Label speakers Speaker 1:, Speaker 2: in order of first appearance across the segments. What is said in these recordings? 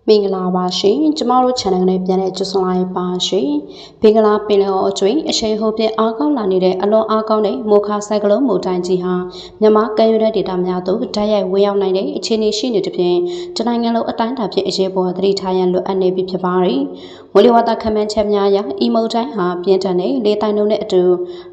Speaker 1: မင်္ဂလာပါရှင်ကျမတို့ channel နဲ့ပြန်တဲ့ကြိုဆိုလိုက်ပါရှင်ဘင်္ဂလားပင်လယ်အော်အတွင်းအရှိန်ဟုတ်ပြန်အားကောင်းလာနေတဲ့အလွန်အားကောင်းတဲ့မိုခါဆိုင်ကလုန်းမုန်တိုင်းကြီးဟာမြန်မာကမ်းရိုးတန်းဒေသများသို့ဓာတ်ရိုက်ဝင်ရောက်နိုင်တဲ့အခြေအနေရှိနေသဖြင့်တနိုင်ငံလုံးအတိုင်းအတာဖြင့်အရေးပေါ်သတိထားရန်လိုအပ်နေပြီဖြစ်ပါတယ်။မိုးလေဝသခန့်မှန်းချက်များအရဤမုန်တိုင်းဟာပြင်းထန်တဲ့လေတိုက်နှုန်းနဲ့အတူ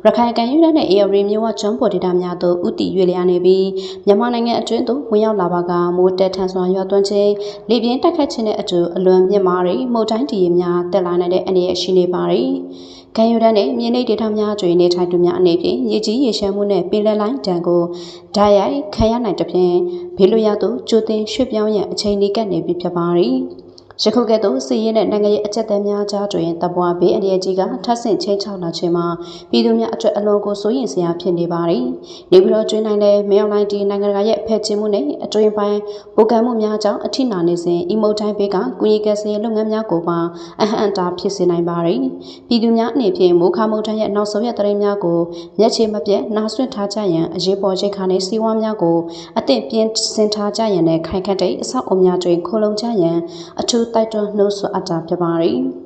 Speaker 1: ရခိုင်ကမ်းရိုးတန်းနဲ့အေရီမြို့ဝကျွန်းပေါ်ဒေသများသို့ဥတီရွေ့လျားနေပြီးမြန်မာနိုင်ငံအတွင်းသို့ဝင်ရောက်လာပါကမိုးတက်ထန်စွာရွာသွန်းခြင်းလေပြင်းတိုက်ခတ်ခြင်းနဲ့အတူအလွန်မြင့်မားတဲ့မုန်တိုင်းတည်များတက်လာနိုင်တဲ့အနေအရှိနေပါတယ်။ကမ်းရိုးတန်းနဲ့မြေနိမ့်ဒေသများကျွေနေထိုင်သူများအနေဖြင့်ရေကြီးရေရှမ်းမှုနဲ့ပင်လယ်လိုင်းတံကိုဓာတ်ရိုက်ခံရနိုင်တဲ့ဖြင့်ဘေးလွတ်ရာသို့ကြိုတင်ရွှေ့ပြောင်းရန်အချိန်နီးကပ်နေပြီဖြစ်ပါတယ်။ယခုကဲ့သို့စီးရဲတဲ့နိုင်ငံရေးအကြက်တဲများကြားတွင်တပွားဘေးအနေအကြီးကထပ်ဆင့်ချင်းချောက်လာခြင်းမှာပြည်သူများအတွက်အလွန်ကိုစိုးရိမ်စရာဖြစ်နေပါတယ်။နေပြည်တော်ကျွန်းတိုင်းလည်းမြောက်တိုင်းဒီနိုင်ငံတကာရဲ့ဖက်ချင်းမှုနဲ့အတွင်ပိုင်းဗိုလ်ကံမှုများကြောင့်အထိနာနေစဉ်အီမုတ်တိုင်းဘေးကကုညီကယ်ဆယ်လုပ်ငန်းများကိုပါအဟန့်အတားဖြစ်စေနိုင်ပါတယ်။ပြည်သူများအနေဖြင့်မိုးခါမုတ်တိုင်းရဲ့နောက်ဆုံးရသတင်းများကိုမျက်ခြေမပြတ်နားဆွင့်ထားကြရန်အရေးပေါ်ရိတ်ခါနဲ့စီးဝါးများကိုအသင့်ပြင်ဆင်ထားကြရန်နဲ့ခိုင်ခန့်တဲ့အဆောက်အအုံများတွင်ခိုလုံကြရန်အထူးတိုက်တွန်းနှိုးဆွအပ်တာဖြစ်ပါတယ်။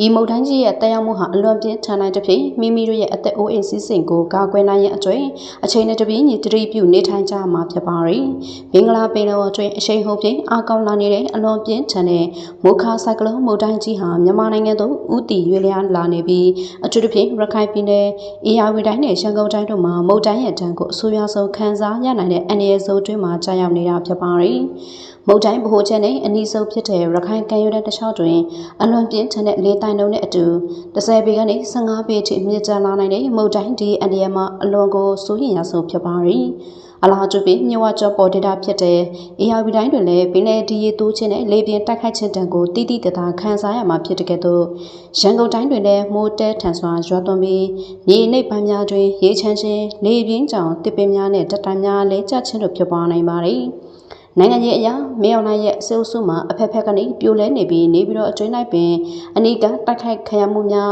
Speaker 1: ဤမုတ်တိုင်းကြီးရဲ့တက်ရောက်မှုဟာအလွန်ပြင်းထန်နိုင်တဲ့ဖြင့်မိမိတို့ရဲ့အသက်အိုးအိမ်စီးစိမ်ကိုကာကွယ်နိုင်ရန်အတွက်အချိန်နဲ့တပြေးညီတတိပြုနေထိုင်ကြမှာဖြစ်ပါတယ်။ဘင်္ဂလားပင်လယ်အော်တွင်အရှိန်ဟုတ်ဖြင့်အားကောင်းလာနေတဲ့အလွန်ပြင်းထန်တဲ့မိုခါဆိုင်ကလုန်းမုတ်တိုင်းကြီးဟာမြန်မာနိုင်ငံသို့ဥတီရွေ့လျားလာနေပြီးအထူးသဖြင့်ရခိုင်ပြည်နယ်အေရဝတီတိုင်းနဲ့ရန်ကုန်တိုင်းတို့မှာမုတ်တိုင်းရဲ့တန်းကိုအဆိုးရွားဆုံးခံစားရနိုင်တဲ့အန္တရာယ်ဆုံးတွင်မှာကြာရောက်နေတာဖြစ်ပါတယ်။မုတ်တိုင်းဗဟိုချက်နဲ့အနီးဆုံးဖြစ်တဲ့ရခိုင်ကမ်းရိုးတန်းတစ်လျှောက်တွင်အလွန်ပြင်းထန်တဲ့လေတိုက်နှုန်းနဲ့အတူ10ပေကနေ15ပေထိမြင့်တက်လာနိုင်တဲ့မုတ်တိုင်းဒီအန္တရာယ်မှာအလွန်ကိုစိုးရိမ်ရဆုံးဖြစ်ပါရီအလားတူပြီးမြဝကျော်ပေါ်ဒေတာဖြစ်တဲ့အေယာဝီတိုင်းတွင်လည်းပင်လယ်ဒီရေတိုးခြင်းနဲ့လေပြင်းတိုက်ခိုက်ခြင်းတံကိုတိတိတသာခန်းစားရမှာဖြစ်တဲ့ကဲ့သို့ရန်ကုန်တိုင်းတွင်လည်းမိုးတဲထန်စွာရွာသွန်းပြီးမြေနိမ့်ပိုင်းများတွင်ရေချမ်းခြင်းလေပြင်းကြောင့်တစ်ပင်များနဲ့တက်တိုင်များလဲကျခြင်းတို့ဖြစ်ပွားနိုင်ပါသည်နိုင်ငံရေးအရာမြေအောင်နိုင်ရဲ့အစိုးစုမှာအဖက်ဖက်ကနေပြိုလဲနေပြီးနေပြီးတော့အတွင်းလိုက်ပင်အနီးကတိုက်ခိုက်ခံရမှုမျာ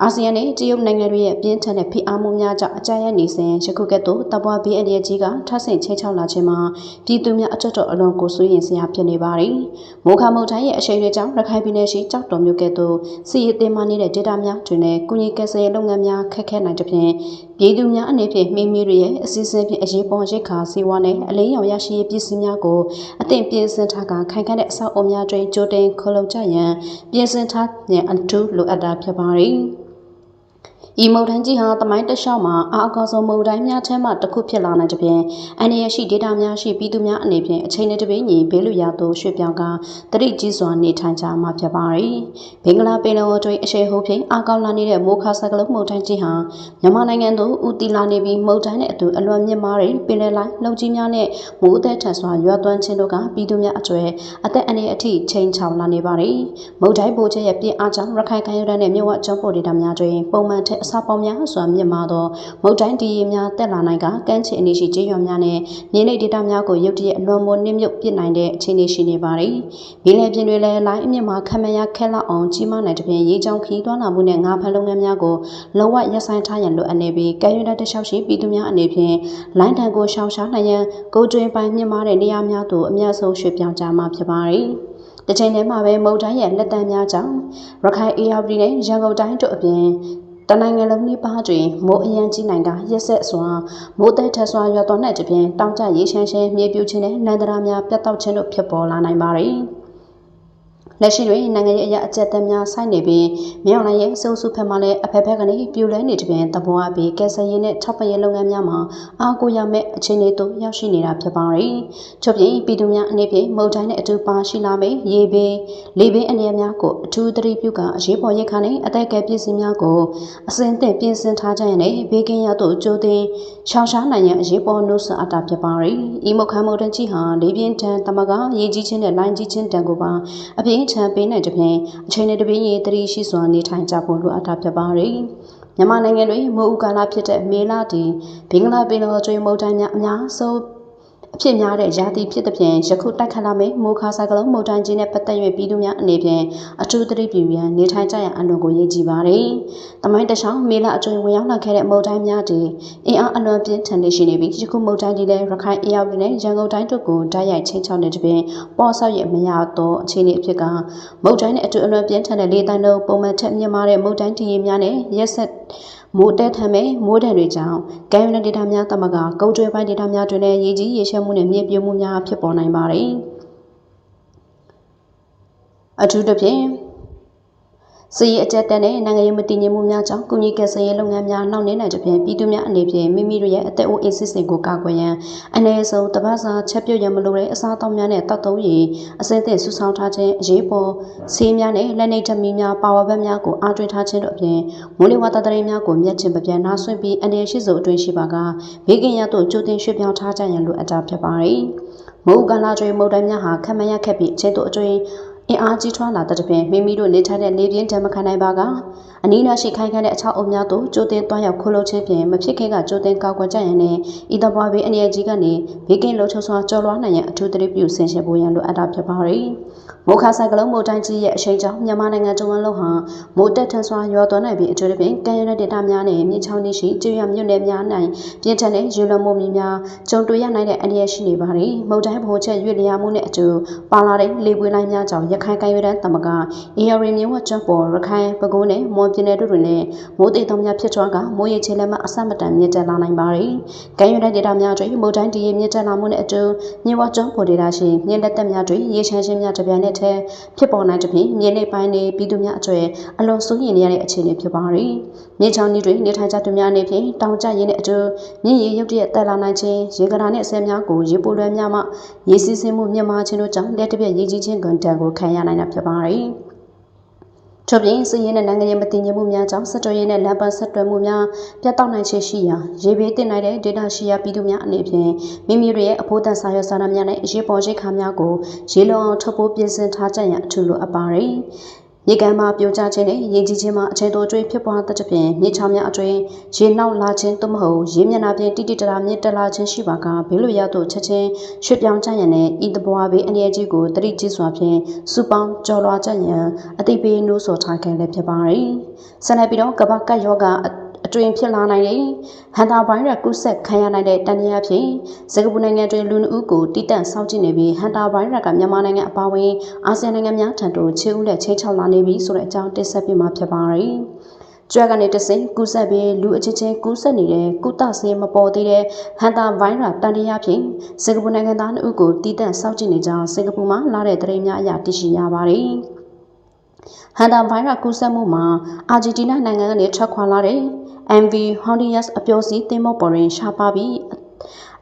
Speaker 1: းအာဆီယံနဲ့တရုတ်နိုင်ငံတွေရဲ့ပြင်းထန်တဲ့ဖိအားမှုများကြောင့်အကြမ်းရနေစဉ်ယခုကဲ့သို့တပွားဘေးအန္တရာယ်ကြီးကထပ်ဆင့်ချင်းချောက်လာခြင်းမှာပြည်သူများအကြက်တော်အလွန်ကိုစိုးရိမ်စရာဖြစ်နေပါသည်။မိုခါမုတ်တိုင်းရဲ့အရှိန်တွေကြောင့်ရခိုင်ပြည်နယ်ရှိကြောက်တော်မြို့ကဲ့သို့စီရီတင်မှနေတဲ့ဒေတာများတွင်လည်းကုညီကယ်ဆယ်လုပ်ငန်းများခက်ခဲနိုင်တဲ့ဖြင့်ပြည်သူများအနေဖြင့်မိမိတို့ရဲ့အစီအစဉ်ဖြင့်အရေးပေါ်ရိတ်ခါစီဝါနဲ့အလင်းရောင်ရရှိရေးပစ္စည်းများကိုအသင့်ပြင်ဆင်ထားကခိုင်ခန့်တဲ့အဆောက်အအုံများတွင်ကြိုတင်ခလုံကြရန်ပြင်ဆင်ထားရန်အထူးလိုအပ်တာဖြစ်ပါသည်။ဤမုတ်တိုင်းကြီးဟာတမိုင်းတလျှောက်မှာအကောင်းဆုံးမုတ်တိုင်းများထဲမှတစ်ခုဖြစ်လာနိုင်တဲ့ပြင်အန္တရာယ်ရှိဒေတာများရှိပြည်သူများအနေဖြင့်အချိန်နဲ့တပြေးညီဘေးလွတ်ရာသို့ရွှေ့ပြောင်းကတတိကြီးစွာနေထိုင်ကြမှာဖြစ်ပါသည်။ဘင်္ဂလားပင်လယ်အော်တွင်အရှိန်ဟုတ်ဖြင့်အကောင်းလာနေတဲ့မိုခါဆိုင်ကလုန်းမုတ်တိုင်းကြီးဟာမြန်မာနိုင်ငံသို့ဦးတည်လာနေပြီးမုတ်တိုင်းနဲ့အတူအလွန်မြင့်မားတဲ့ပင်လယ်လိုင်းလှုပ်ကြီးများနဲ့မိုးအသက်ထန်စွာရွာသွန်းခြင်းတို့ကပြည်သူများအကျွဲအသက်အန္တရာယ်အထိချိန်ချောင်လာနေပါသည်။မုတ်တိုင်းပိုချက်ရဲ့ပြင်းအားကြောင့်ရခိုင်ကမ်းရိုးတန်းနဲ့မြဝကျွန်းပေါ်ဒေတာများတွင်ပုံမှန်ထက်အစပေါင်းများစွာမြင့်မားသောမုတ်တိုင်းဒီရေများတက်လာနိုင်ကကမ်းခြေအနေရှိကျေးရွာများနဲ့မြေနိမ့်ဒေသများကိုရုတ်တရက်အလွန်မိုးနှင်းမြုပ်ပစ်နိုင်တဲ့အခြေအနေရှိနေပါသည်။မြေလယ်ပြင်တွေလည်းလိုင်းအမြင့်မှာခံမရခက်လောက်အောင်ကြီးမားနိုင်တဲ့ပြင်ရေကြောင်းခီးသွွားလာမှုနဲ့ငါးဖမ်းလုပ်ငန်းများကိုလုံးဝရပ်ဆိုင်းထားရန်လိုအပ်နေပြီးကမ်းရိုးတန်းတစ်လျှောက်ရှိပြည်သူများအနေဖြင့်လိုင်းတန်ကိုရှောင်ရှားနိုင်ရန်ကိုတွင်ပိုင်းမြင့်မားတဲ့နေရာများသို့အများဆုံးရွှေ့ပြောင်းကြမှာဖြစ်ပါသည်။တချိန်တည်းမှာပဲမုတ်တိုင်းရဲ့လက်တန်းများကြောင့်ရခိုင်အေရဝတီနဲ့ရန်ကုန်တိုင်းတို့အပြင်တနိုင်ငံလုံးနှိပါတွင်မိုးအရန်ကြီးနိုင်ကရက်ဆက်စွာမိုးတဲထဆွာရွာသွန်းတဲ့ပြင်တောင်ကျရေရှမ်းရှဲမြေပြူခြင်းနဲ့နန္ဒရာများပြတ်တောက်ခြင်းတို့ဖြစ်ပေါ်လာနိုင်ပါသည်လက်ရှိတွင်နိုင်ငံရေးအရာအကြက်သက်များဆိုင်နေပြီးမြောက်နိုင်ရဲ့စိုးစုဖက်မှလည်းအဖက်ဖက်ကနေပြိုလဲနေတဲ့ပြင်တပွားပြီးကဲဆယ်ရေးနဲ့ထောက်ပံ့ရေးလုပ်ငန်းများမှာအားကိုးရမယ့်အခြေအနေသို့ရောက်ရှိနေတာဖြစ်ပါသည်။ချုပ်ပြင်ပြည်သူများအနေဖြင့်မုတ်တိုင်းနဲ့အတူပါရှိလာမယ့်ရေဘေးလေဘေးအနေအများကိုအထူးသတိပြုကအရေးပေါ်ရိတ်ခါနဲ့အသက်ကယ်ပစ္စည်းများကိုအစဉ်သင့်ပြင်ဆင်ထားကြရတဲ့ဘေးကင်းရသို့ကြိုတင်ရှောင်ရှားနိုင်ရန်အရေးပေါ်နှိုးဆွအပ်တာဖြစ်ပါသည်။ဤမုတ်ခမ်းမုတ်တိုင်းကြီးဟာလေပြင်းထန်တမကရေကြီးခြင်းနဲ့လိုင်းကြီးခြင်းတံကိုပါအပြင်းထန်ပေးနိုင်တဲ့ဖြင့်အချိန်နဲ့တပြေးညီတတိရှိစွာနေထိုင်ကြဖို့လိုအပ်တာဖြစ်ပါသည်။မြန်မာနိုင်ငံတွင်မိုးဥကာလဖြစ်တဲ့မေလတီဘင်္ဂလားပင်လယ်တွင်မုတ်တိုင်းများအများဆုံး အဖြစ်များတဲ့ရာသီဖြစ်တဲ့ဖြင့်ယခုတိုက်ခတ်လာမယ့်မိုးခါဆိုင်ကလုန်းမုန်တိုင်းကြီးနဲ့ပတ်သက်၍ပြည်သူများအနေဖြင့်အထူးသတိပြုရန်နေထိုင်ကြရန်အလွန်ကိုရည်ကြည်ပါတယ်။တမိုင်းတခြားမေလအတွင်းဝင်ရောက်လာခဲ့တဲ့မုန်တိုင်းများတည်အင်အားအလွန်ပြင်းထန်နေရှိနေပြီးယခုမုန်တိုင်းကြီးလည်းရခိုင်အေရပြည်နယ်ရန်ကုန်တိုင်းတို့ကိုတိုက်ရိုက်ချင်းချောင်းတဲ့တွင်ပေါ်ဆောက်ရမရသောအခြေအနေအဖြစ်ကမုန်တိုင်းနဲ့အတူအလွန်ပြင်းထန်တဲ့လေတိုင်းတို့ပုံမှန်ထက်မြင့်မားတဲ့မုန်တိုင်းတည်ရည်များနဲ့ရက်ဆက်မိုးတဲထမ်းမဲ့မိုးဒဏ်တွေကြောင့်ကမ်းရိုးတန်းဒေသများတမကကုန်းကျွဲပိုင်းဒေသများတွင်လည်းရေကြီးရေရှမ်းမှုနဲ့မြေပြိုမှုများဖြစ်ပေါ်နိုင်ပါတယ်။အထူးသဖြင့်စီးအကြက်တန်းနဲ့နိုင်ငံရေးမတည်ငြိမ်မှုများကြောင့်ကုညီကယ်ဆယ်ရေးလုပ်ငန်းများနှောင့်နှေးနိုင်တဲ့ဖြင့်ပြည်သူများအနေဖြင့်မိမိတို့ရဲ့အသက်အိုးအိမ်စီစဉ်ကိုကာကွယ်ရန်အနည်းဆုံးတပတ်စာချက်ပြုတ်ရန်မလိုတဲ့အစားအသောက်များနဲ့တောက်သုံးရည်အစင်းသင့်ဆူဆောင်းထားခြင်းအရေးပေါ်ဆေးများနဲ့လက်နေဓမီများပါဝါဘက်များကိုအားသွင်းထားခြင်းတို့အပြင်မိုးလေဝသသတင်းများကိုမျက်ခြေမပြတ်နားဆွင့်ပြီးအနည်းရှိစုအတွင်းရှိပါကဘေးကင်းရသို့ကြိုတင်ရွှေ့ပြောင်းထားကြရန်လိုအပ်တာဖြစ်ပါတယ်။မိုးကာလတွင်မုန်တိုင်းများဟာခက်မှန်ရခက်ပြီးချင်းတို့အတွင်းအင်အားကြီးထွားလာတဲ့ဖြင့်မိမိတို့နေထိုင်တဲ့နေပြင်းတံမခံနိုင်ပါကအနီးနားရှိခိုင်ခန့်တဲ့အချောက်အုပ်များသို့ကြိုတင်တွားရောက်ခိုးလုပ်ခြင်းဖြင့်မဖြစ်ခင်ကကြိုတင်ကာကွယ်ကြရန်နဲ့ဤသဘောဘေးအနေအကြီးကနေဘေးကင်းလုံခြုံစွာကျော်လွှားနိုင်ရန်အထူးသတိပြုဆင်ခြင်ဖို့ရန်လိုအပ်တာဖြစ်ပါသည်။မိုးခါဆိုင်ကလုန်းမုန်တိုင်းကြီးရဲ့အရှိန်ကြောင့်မြန်မာနိုင်ငံတဝန်းလုံးဟာမိုးတက်ထန်စွာရွာသွန်းနိုင်ပြီးအထူးသဖြင့်ကမ်းရိုးတန်းဒေသများနဲ့မြေချောင်းတွေရှိကျွော်မြို့နယ်များ၌ပြင်းထန်တဲ့ရေလွှမ်းမိုးမှုများကြုံတွေ့ရနိုင်တဲ့အန္တရာယ်ရှိနေပါသည်။မုန်တိုင်းဗဟိုချက်ရွေ့လျားမှုနဲ့အတူပါလာတဲ့လေပွေလိုင်းများကြောင့်ရခိုင်ကမ်းရိုးတန်းတမကအေရီမြဝတ်ကျွန်းပေါ်ရခိုင်ပဲခူးနဲ့မွန်ပြည်နယ်တို့တွင်လည်းမိုးတိမ်တုံများဖြစ်ထွန်းကမိုးရေချေလက်မှအဆက်မတန်မြင့်တက်လာနိုင်ပါသည်။ကမ်းရိုးတန်းဒေသများတွင်မုန်တိုင်းတည်ရမြင့်တက်လာမှုနဲ့အတူမြေဝကျွန်းပေါ်ဒေသရှိမြေလက်တက်များတွင်ရေချမ်းခြင်းများတပြိုင်နက်တည်းဖြစ်ပေါ်နိုင်သဖြင့်မြေနေပိုင်းနေပြည်သူများအကျွဲအလွန်စိုးရိမ်နေရတဲ့အခြေအနေဖြစ်ပါသည်။မြေချောင်းကြီးတွင်နေထိုင်ကြသူများအနေဖြင့်တောင်ကျရင်းနဲ့အတူမြင့်ရေရုတ်တရက်တက်လာနိုင်ခြင်းရေကရာနှင့်အစဲများကိုရေပိုလွှဲများမှရေစီးဆင်းမှုမြင့်မားခြင်းတို့ကြောင့်လက်တစ်ပြက်ရေကြီးခြင်းကံတံကိုခံရနိုင်တာဖြစ်ပါသည်။ထို့ပြင်စီးရဲနဲ့နိုင်ငံရေးမတည်ငြိမ်မှုများကြောင့်ဆက်သွယ်ရေးနဲ့လမ်းပန်းဆက်သွယ်မှုများပြတ်တောက်နိုင်ခြင်းရှိရာရေဘေးတင်နိုင်တဲ့ဒေတာရှိရာပြည်သူများအနေဖြင့်မိမိတို့ရဲ့အဖို့တန်စာရွက်စာတမ်းများနဲ့အရေးပေါ်ရိတ်ခါများကိုရေလုံအောင်ထုတ်ပိုးပြင်ဆင်ထားကြရန်အထူးလိုအပ်ပါသည်။မြေကမ်းမှာပြိုကျခြင်းနဲ့ရေကြီးခြင်းမှာအချိန်တိုအတွင်းဖြစ်ပွားတဲ့ဖြင့်မြေချောင်းများအတွင်းရေနှောက်လာခြင်းသို့မဟုတ်ရေမျက်နှာပြင်တိတိတရာမြင့်တက်လာခြင်းရှိပါကဘေးလွတ်ရာသို့ချက်ချင်းရွှေ့ပြောင်းကြရန်နဲ့ဤသဘောအဘေးအနေအကြီးကိုတတိကြီးစွာဖြင့်စူပေါင်းကြော်လွှာကြရန်အသိပေးနှိုးဆော်ထားခဲ့လည်းဖြစ်ပါသည်။ဆက်လက်ပြီးတော့ကမ္ဘာကပ်ရောဂါအတွင်ဖြစ်လာနိုင်တဲ့ဟန်တာဗိုင်းရပ်ကူးစက်ခံရနိုင်တဲ့တန်တရားဖြင့်စင်ကာပူနိုင်ငံတွင်လူ2ဦးကိုတိတန့်စောင့်ကြည့်နေပြီးဟန်တာဗိုင်းရပ်ကမြန်မာနိုင်ငံအပါအဝင်အာဆီယံနိုင်ငံများထံသို့ခြေဦးလက်ချင်းချောက်လာနေပြီဆိုတဲ့အကြောင်းတင်ဆက်ပြမှာဖြစ်ပါတယ်။ကြွက်ကနေတဆင့်ကူးစက်ပြီးလူအချင်းချင်းကူးစက်နေတဲ့ကုသဆေးမပေါ်သေးတဲ့ဟန်တာဗိုင်းရပ်တန်တရားဖြင့်စင်ကာပူနိုင်ငံသား2ဦးကိုတိတန့်စောင့်ကြည့်နေကြောင်းစင်ကာပူမှာလာတဲ့သတင်းများအရသိရှိရပါတယ်။ဟန်တာဗိုင်းရပ်ကူးစက်မှုမှာအာဂျင်တီးနားနိုင်ငံကနေထွက်ခွာလာတဲ့MV Honduras အပျော်စီးသင်းမောပေါ်တွင်ရှားပါပြီး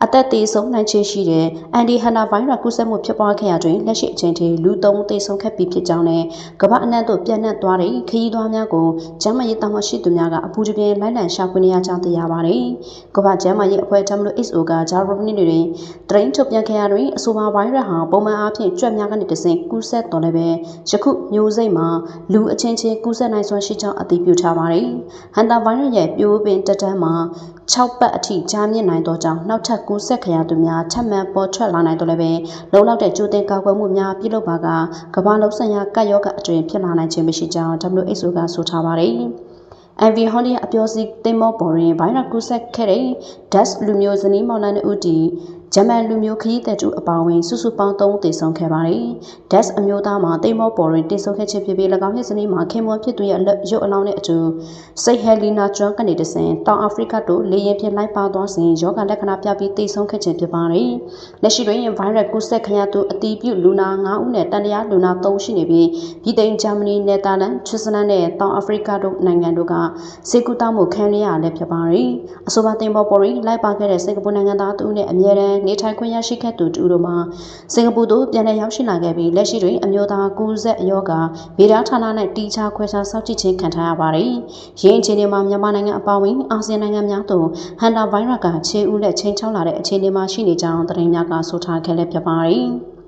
Speaker 1: အသက်သေဆုံးနိုင်ခြင်းရှိတဲ့အန်ဒီဟန်နာဗိုင်းရပ်ကူးစက်မှုဖြစ်ပွားခဲ့ရာတွင်လက်ရှိအချိန်ထိလူ3ဦးသေဆုံးခဲ့ပြီးဖြစ်ကြောင်းနဲ့ကမ္ဘာအနှံ့သို့ပြန့်နှံ့သွားတဲ့ခရီးသွားများကိုကျန်းမာရေးတာဝန်ရှိသူများကအပူတပြင်းလိုက်လံရှာဖွေနေရကြောင်းသိရပါတယ်။ကမ္ဘာကျန်းမာရေးအဖွဲ့ WHO ကဂျာရိုနီတွင်တရင်ထုတ်ပြန်ခဲ့ရာတွင်အဆိုပါဗိုင်းရပ်ဟာပုံမှန်အားဖြင့်ကြွက်များကနေတဆင့်ကူးစက်တော်လည်းပဲယခုမျိုးစိတ်မှာလူအချင်းချင်းကူးစက်နိုင်စွမ်းရှိကြောင်းအသိပြုထားပါတယ်။ဟန်တာဗိုင်းရပ်ရဲ့ပြိုးပင်တက်တန်းမှာ6ပတ်အထိကြာမြင့်နိုင်သောကြောင့်နောက်ထပ်ကူးစက်ခရသူများထပ်မံပေါ်ထွက်လာနိုင်တော့လည်းပဲလုံလောက်တဲ့ကြိုတင်ကာကွယ်မှုများပြုလုပ်ပါကကမ္ဘာလုံးဆိုင်ရာကပ်ရောဂါအတွင်ဖြစ်လာနိုင်ခြင်းမရှိကြောင်း WHO ကဆိုထားပါတယ်။ MV Honduras အပျော်စီးသင်းမောပေါ်တွင်ဗိုင်းရပ်ကူးစက်ခဲ့တဲ့ Dutch လူမျိုးဇနီးမောင်နှံဦးတီဂျမန်လူမျိုးခရီးသည်တူအပါအဝင်စုစုပေါင်း3ဦးသေဆုံးခဲ့ပါတယ်။ Dutch အမျိုးသားမှာသင်းမောပေါ်တွင်တည်ဆုံခဲ့ခြင်းဖြစ်ပြီး၎င်းရဲ့ဇနီးမှာခင်မွန်းဖြစ်သူရဲ့ရုပ်အလောင်းနဲ့အတူစိတ်ဟယ်လီနာကျွန်းကနေတဆင့်တောင်အာဖရိကသို့လေယာဉ်ဖြင့်လိုက်ပါသွားစဉ်ယောဂလက္ခဏာပြပြီးသေဆုံးခဲ့ခြင်းဖြစ်ပါတယ်။လက်ရှိတွင်ဗိုင်းရပ်ကူးစက်ခံရသူအတီးပြုလူနာ9ဦးနဲ့တန်တရားလူနာ3ဦးရှိနေပြီးပြည်သိမ်းဂျာမနီနယ်သာလန်ဆွစ်ဇာလန်နဲ့တောင်အာဖရိကတို့နိုင်ငံတို့ကစေကူတာမှုခံရလည်းဖြစ်ပါတယ်။အဆိုပါသင်းမောပေါ်တွင်လိုက်ပါခဲ့တဲ့စင်ကာပူနိုင်ငံသား2ဦးနဲ့အမြဲတမ်းနေထိုင်ခွင့်ရရှိခဲ့သူ2ဦးတို့မှာစင်ကာပူသို့ပြန်လည်ရောက်ရှိလာခဲ့ပြီးလက်ရှိတွင်အမျိုးသားကူးစက်ရောဂါဗေဒဌာနနဲ့တီးခြားခွဲခြားစောင့်ကြည့်ခြင်းခံထားရပါတယ်။ရင်းအခြေအနေမှာမြန်မာနိုင်ငံအပါအဝင်အာဆီယံနိုင်ငံများသို့ဟန်တာဗိုင်းရပ်ကခြေဦးလက်ချင်းချောင်းလာတဲ့အခြေအနေမှာရှိနေကြောင်းသတင်းများကဆိုထားခဲ့လည်းဖြစ်ပါတယ်။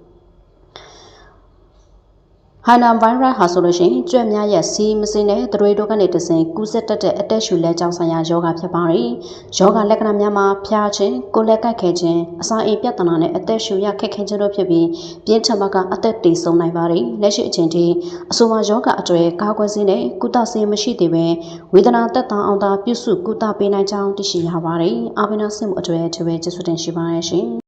Speaker 1: ဟိုင်နာဗိုင်းရပ်စ်ဟာဆိုလို့ရှိရင်ကြွက်များရဲ့စီးမစင်းနဲ့တတွေတို့ကနေတဆင်ကူးစက်တတ်တဲ့အသက်ရှူလက်ကြောင်းဆိုင်ရာယောဂဖြစ်ပါတယ်။ယောဂလက္ခဏာများမှာဖျားခြင်း၊ကိုယ်လက်ကိုက်ခဲခြင်း၊အစာအိမ်ပြဿနာနဲ့အသက်ရှူရခက်ခဲခြင်းတို့ဖြစ်ပြီးပြင်းထန်မှုကအသက်တည်ဆုံးနိုင်ပါတယ်။လက်ရှိအချိန်ထိအဆိုပါယောဂအတွေ့ကာကွယ်ဆေးနဲ့ကုသဆေးမရှိသေးပဲဝေဒနာသက်သာအောင်သာပြုစုကုသပေးနိုင်ကြောင်းသိရှိရပါတယ်။အာဘိနာစစ်မှုအတွေ့အထူးပဲကျေးဇူးတင်ရှိပါတယ်ရှင်။